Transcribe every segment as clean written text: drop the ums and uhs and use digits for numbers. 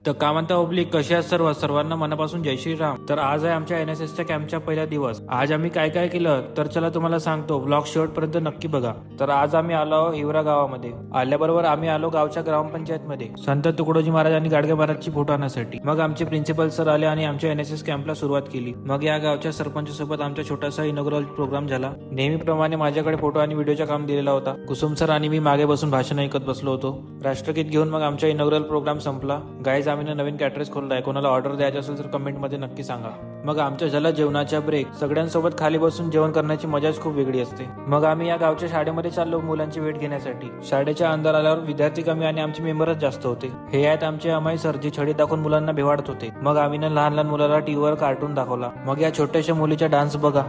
तर का म्हणता पब्लिक, कशी आहात सर्वांना मनापासून जय श्रीराम. तर आज आहे आमच्या एनएसएसच्या कॅम्पचा पहिला दिवस. आज आम्ही काय काय केलं तर चला तुम्हाला सांगतो, ब्लॉग शेवटपर्यंत नक्की बघा. तर आज आम्ही आलो हिवरा गावामध्ये. आल्याबरोबर आम्ही आलो गावच्या ग्रामपंचायत मध्ये संत तुकडोजी महाराज आणि गाडगे महाराजची फोटो आणण्यासाठी. मग आमचे प्रिन्सिपल सर आले आणि आमच्या एनएसएस कॅम्पला सुरुवात केली. मग या गावच्या सरपंच सोबत आमचा छोटासा इनॉग्रल प्रोग्राम झाला. नेहमीप्रमाणे माझ्याकडे फोटो आणि व्हिडिओचा काम दिलेला होता. कुसुम सर आणि मी मागे बसून भाषण ऐकत बसलो होतो. राष्ट्रगीत घेऊन मग आमचा इनॉग्रल प्रोग्राम संपला. गाईज, आम्ही नवीन कॅटरेज खोललाय. कोणाला ऑर्डर द्यायचं असेल तर कमेंट मध्ये नक्की सांगा. मग आमच्या झाला जेवणाच्या ब्रेक. सगळ्यांसोबत खाली बसून जेवण करण्याची मजाच खूप वेगळी असते. मग आम्ही या गावच्या शाळेमध्ये चाललो मुलांची भेट घेण्यासाठी. शाळेच्या अंदर आल्यावर विद्यार्थी कमी आणि आमचे मेंबरच जास्त होते. हे आहेत आमचे अमाई सर, जे छडी दाखवून मुलांना भिवाडत होते. मग आम्ही लहान लहान मुलाला टीव्हीवर कार्टून दाखवला. मग या छोट्याशा मुलीचा डान्स बघा.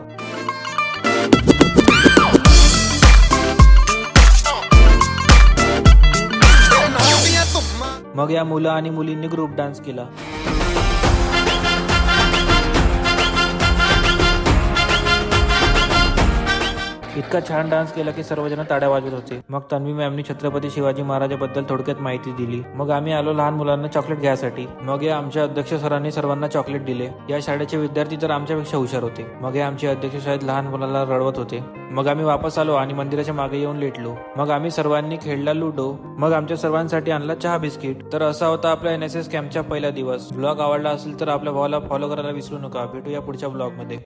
मग या मुलं आणि मुलींनी ग्रुप डान्स केला. इतका छान डान्स केला की सर्वजण टाळ्या वाजवत होते. मग तन्वी मॅमनी छत्रपती शिवाजी महाराजांबद्दल थोडक्यात माहिती दिली. मग आम्ही आलो लहान मुलांना चॉकलेट घ्यायसाठी. मग या आमच्या अध्यक्ष सरांनी सर्वांना चॉकलेट दिले. या शाळेचे विद्यार्थी तर आमच्यापेक्षा हुशार होते. मग हे आमचे अध्यक्ष शाळेत लहान मुलाला रडवत होते. मग आम्ही वापस आलो आणि मंदिराच्या मागे येऊन लेटलो. मग आम्ही सर्वांनी खेळला लुडो. मग आमच्या सर्वांसाठी आणला चहा बिस्किट. तर असा होता आपला एनएसएस कॅम्पचा पहिला दिवस. ब्लॉग आवडला असेल तर आपल्या भावाला फॉलो करायला विसरू नका. भेटूया पुढच्या ब्लॉग मध्ये.